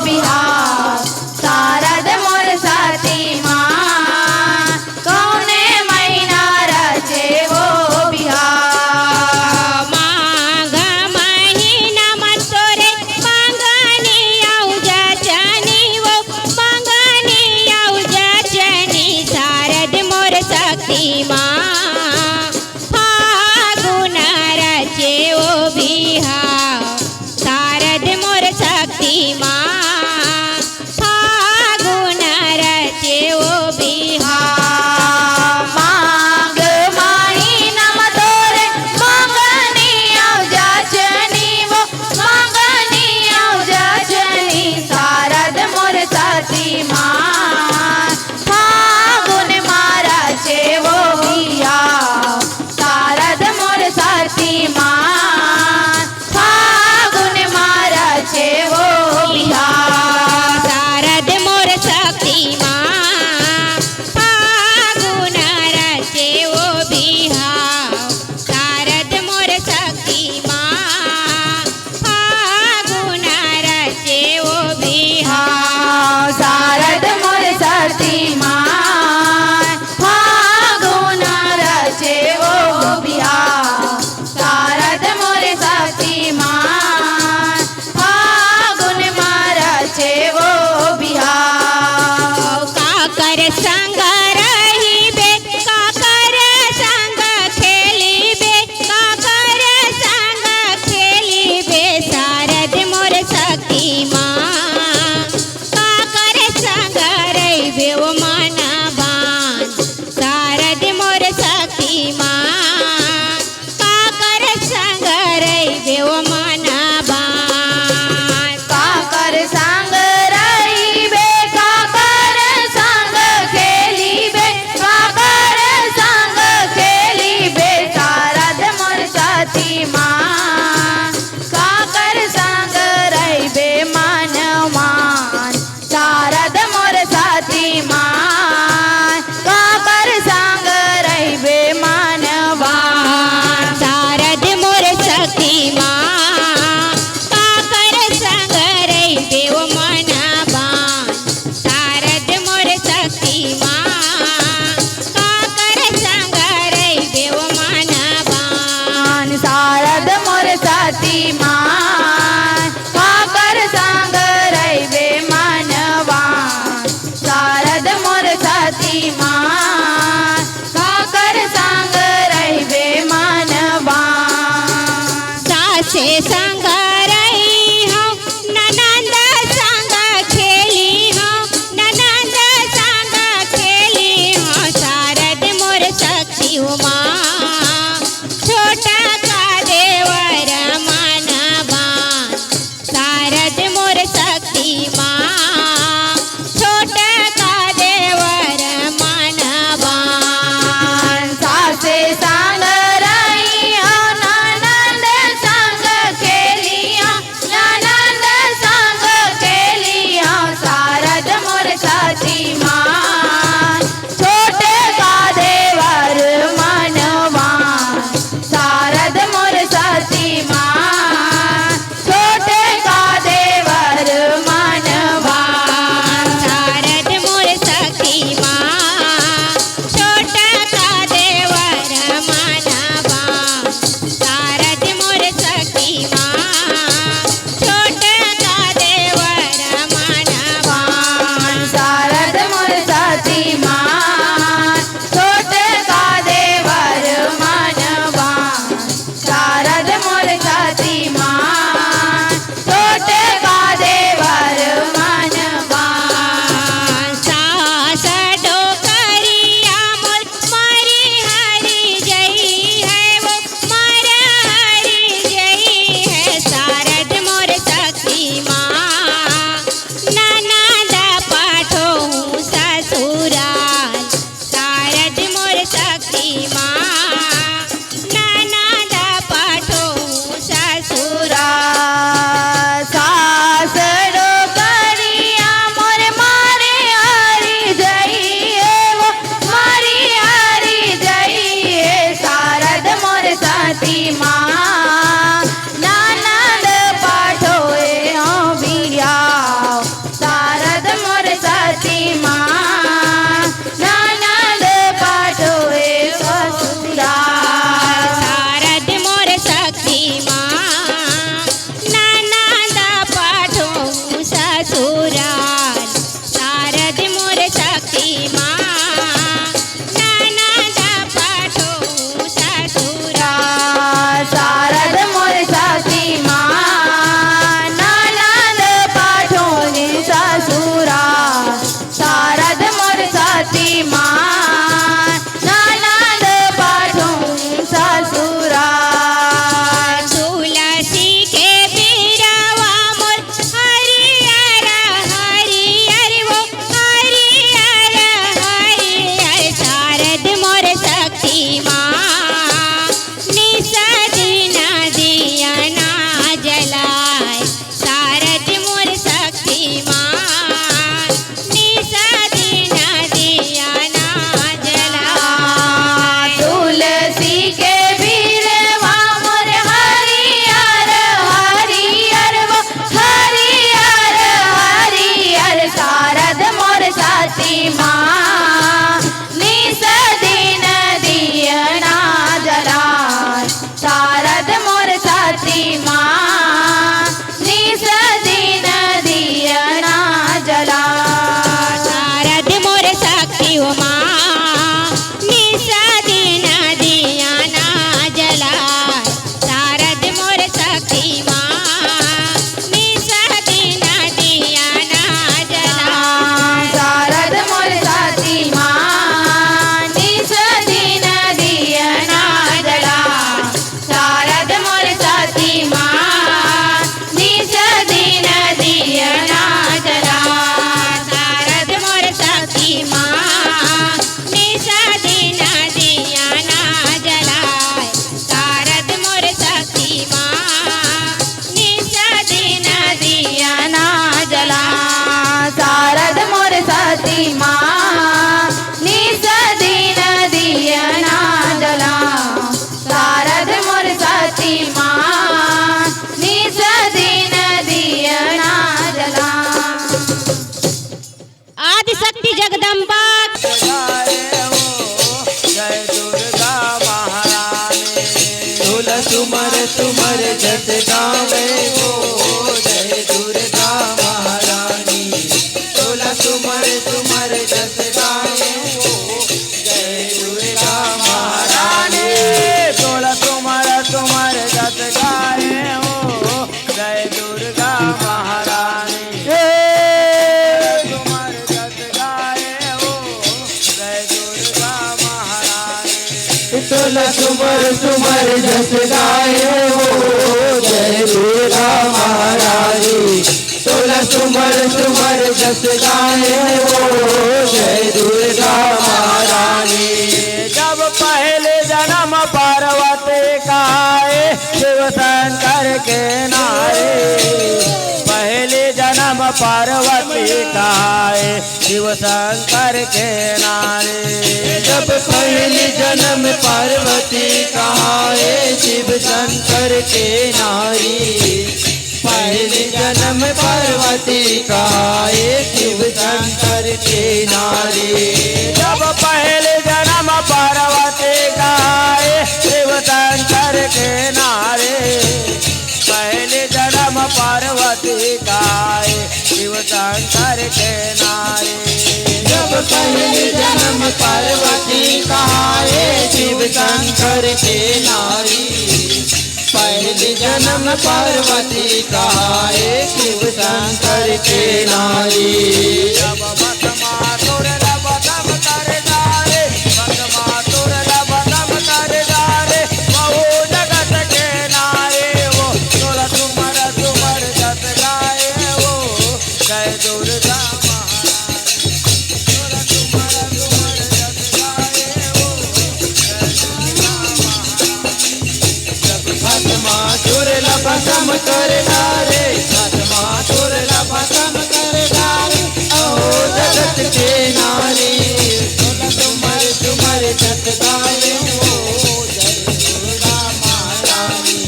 बिहाव शारद मोर शक्तिमान कौने महीना रचे वो बिहाव माघ महीना में तोरे मंगनी आउ जचनी वो मंगनी आउ जचनी शारद मोर शक्तिमान फागुन रचे वो बिहार शारद मोर शक्तिमान फागुन रचे वो बिहार माघ महीना तोरे मंगनी आउ जचनी वो मंगनी आउ जचनी शारद मोर शक्तिमान फागुन मारा छे वो बिहाव शारद मोर शक्तिमान फागुन मारा छे वो बिहाव शारद मोर शक्तिमान फागुन रचे वो बिहार शारद मोर शक्तिमान फागुन रचे वो बिहार शारद मोर शक्तिमान फागुन रचे वो बिहाव शारद मोर शक्तिमान फागुन रचे वो बिहाव काकर संग रहिबे काकर संग खेलिबे काकर संग खेलिबे शारद मोर शक्तिमान काकर संग रहिबे वो मनबान शारद मोर शक्तिमान काकर संग रहिबे वो मनबान काकर संग रहिबे काकर संग साथी माँ काकर संग रहिबे मनवा सासे संग रही हो ननंद संग खेली हो ननंद संग खेली हो शारद मोर शक्ति उमा छोटा का देवर मनवा शारद मोर शक्ति माँ छोटा का देवर मनवा सासे संग रही हो ननंद संग खेली हो ननंद संग खेली हो शारद मोर साथी माँ छोटे का देवर मनवा शारद मोर साथी माँ छोटे का देवर मनवा शारद मोर सखी माँ छोटा का देवर मनवा शारद मोर सखी माँ छोटा का देवर मनवा शारद मोर साथी माँ छोटे का देवर मनवा शारद मोर साथी माँ छोटे का देवर मनवा सास डोकरिया मोर मारी हरी जई है वो मार हरी जई है शारद मोर सखी माँ ननद पाठो ससुराल शारद मोर सखी माँ ननद पाठो ससुराल सास डोकरिया मोर मारे हरी जई है वो मारी हरी जई है शारद मोर साथी माँ ननद पाठोए हो बिया शारद मोर साथी माँ ननद पाठोए ससुराल शारद मोर सखी माँ ननद पाठो ससुराल शारद मोर सखी माँ ननद पाठो ससुराल शारद मोर साथी माँ ननद पाठोनी ससुराल शारद मोर साथी माँ ननद पाठोनी ससुराल तुलसी के बिरवा मोर हरियर हरियर वो हरियर हरियर शारद मोर सखी माँ निस दिन दिया ना जलाए शारद मोर सखी माँ निस दिन दिया ना जलाए तुलसी के बिरवा मोर हरियर हरियर वो हरियर हरियर शारद मोर साथी माँ निस दिन दियना जलाए शारद मोर साथी माँ निस दिन दियना जलाए शारद मोर सखी माँ निस दिन दिया ना जलाए शारद मोर सखी माँ निस दिन दिया ना जलाए शारद मोर साथी माँ निस दिन दियना जलाए शारद मोर साथी माँ निस दिन दियना जलाए शारद मोर सखी माँ निस दिन दिया ना जलाए शारद मोर सखी माँ निस दिन दियना जलाए शारद मोर साथी माँ निस दिन दियना जलाए शारद मोर साथी माँ निस दिन दियना जलाए आदि शक्ति जगदम्बा जय दुर्गा महारानी तुमर तुमर जस गावे हो जय दुर्गा महारानी तुमर तुमर जस गावे तोला सुमर सुमर जस गाए हो जय दुर्गा महारानी तोला सुमर सुमर जस गाए हो जय दुर्गा महारानी जब पहले जन्म पार्वती का आए शिव शंकर के नारे पहले जन्म पार्वती का आए शिव शंकर के नारे जब पहले जन्म पार्वती का आए शिव शंकर के नारी पहले जन्म पार्वती का आए शिव शंकर के नारी जब पहले जन्म पार्वती का आए शिव शंकर के नारे पहले जन्म पार्वती का आए शिव शंकर के नारे जब पहले जन्म पार्वती का आए शिव शंकर के नारी पहले जन्म पार्वती का आए शिव शंकर के नारी जब भस्मासुर लबदम कर डाले भस्मासुर लबदम कर डाले बहु जगत के नारे वो तोला सुमर सुमर जस गाए वो जय दुर्गा महारानी तोला सुमर सुमर जस गाए वो जय दुर्गा महारानी भस्मासुर लबदम कर डाले भस्मासुर लबदम कर डाले अहो जगत के नारी तोला सुमर सुमर जस गाए हो जय दुर्गा महारानी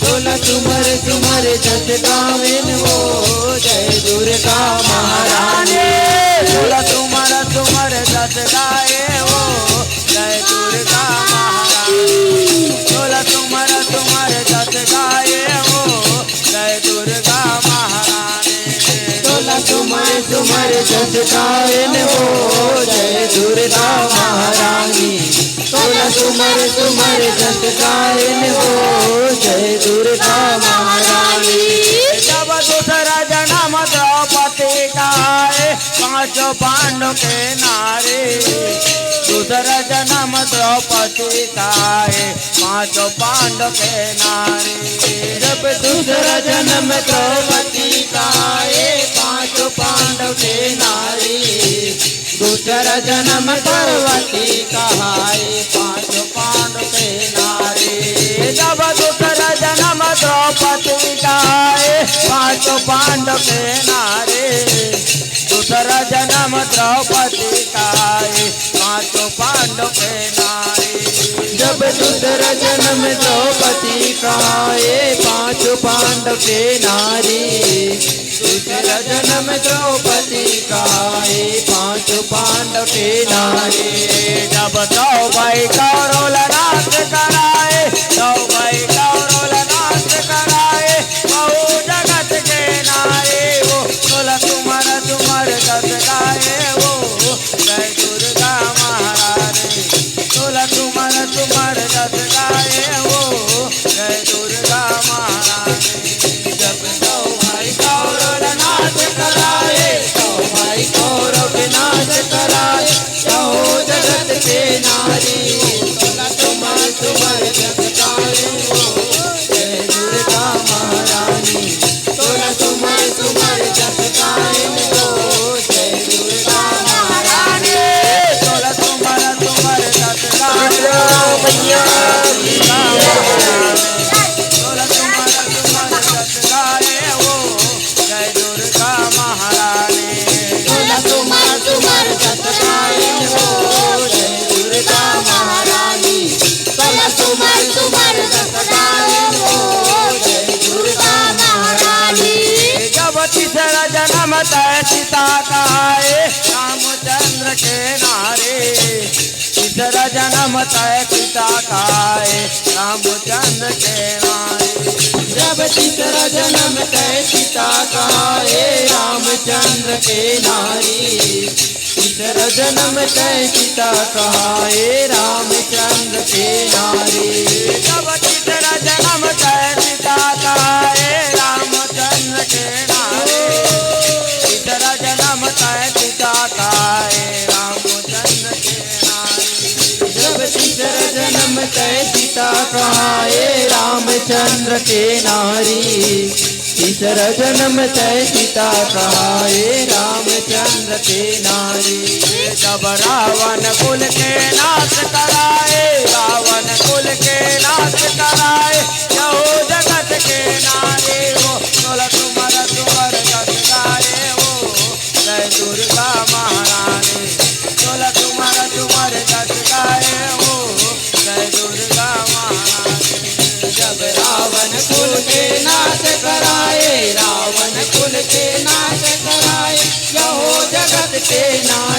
तोला सुमर सुमर जस गावे हो जय दुर्गा महारानी तोला सुमर सुमर जस गाए वो जय दुर्गा महारानी तोला सुमर सुमर जस गाए वो जय दुर्गा महारानी तोला सुमर सुमर जस गाए हो जय दुर्गा महारानी तोला सुमर सुमर जस गाए हो जय दुर्गा महारानी जब दूसरा जन्म द्रौपदी का आए पांचों पांडव के नारे दूसरा जन्म द्रौपदी का आए पांचों पांडव के नारे जब दूसरा जन्म द्रौपदी का आए पांचों पांडव के नारी दूसरा जन्म पार्वती का आए पांचों पांडव के नारी जब दूसरा जन्म द्रौपदी का आए पांचों पांडव के नारे दूसरा जन्म द्रौपदी का आए पांचों पांडव के नारे जब दूसरा जन्म द्रौपदी का आए पांचों पांडव के नारी दूसरा जन्म द्रौपदी का आए पांचों पांडव के नारी जब दो भाई कौरव नाश कराए दो भाई कौरव नाश कराए बहु जगत के नारे वो तोला सुमर सुमर जस गाए वो जय दुर्गा महारानी तोला सुमर सुमर जस गाए वो जय दुर्गा महारानी जब दो भाई कौरव नाश कराए दो भाई कौरव नाश कराए कहो जगत के नारी तोला सुमर सुमर जस गाए हो जय दुर्गा महारानी तोला सुमर सुमर जस गाए हो जय दुर्गा महारानी तोला सुमर सुमर जस गाए तोला सुमर सुमर जस गाए वो जय दुर्गा महारानी तोला सुमर सुमर जस गाए हो जय दुर्गा महारानी तोला सुमर सुमर जस गाए हो जय दुर्गा महारानी जब तीसरा जन्म तय सीता का आए रामचंद्र के नारे तीसरा जन्म तय सीता का आए रामचंद्र के नारे जब तीसरा जन्म तय सीता का आए रामचंद्र के नारी तीसरा जन्म तय सीता का आए रामचंद्र के नारी जब तीसरा जन्म तय सीता का आए रामचंद्र के नारे तीसरा जन्म तय सीता का आए रामचंद्र के नारे जब तीसरा जन्म तय सीता कहाए रामचंद्र के नारी। तीसरा जन्म तय सीता कहाए रामचंद्र के नारी। जब रावण कुल के नाश कराए, रावण कुल के नाश कराए, यहो जगत के नारे वो तोला तुमर तुमर गत गाए वो जय दुर्गा महारानी। तोला तुमर तुमर गत गाए वो जय दुर्गा महारानी। जब रावण कुल के नाश कराए, रावण कुल के नाश कराए, यहो जगत के नारे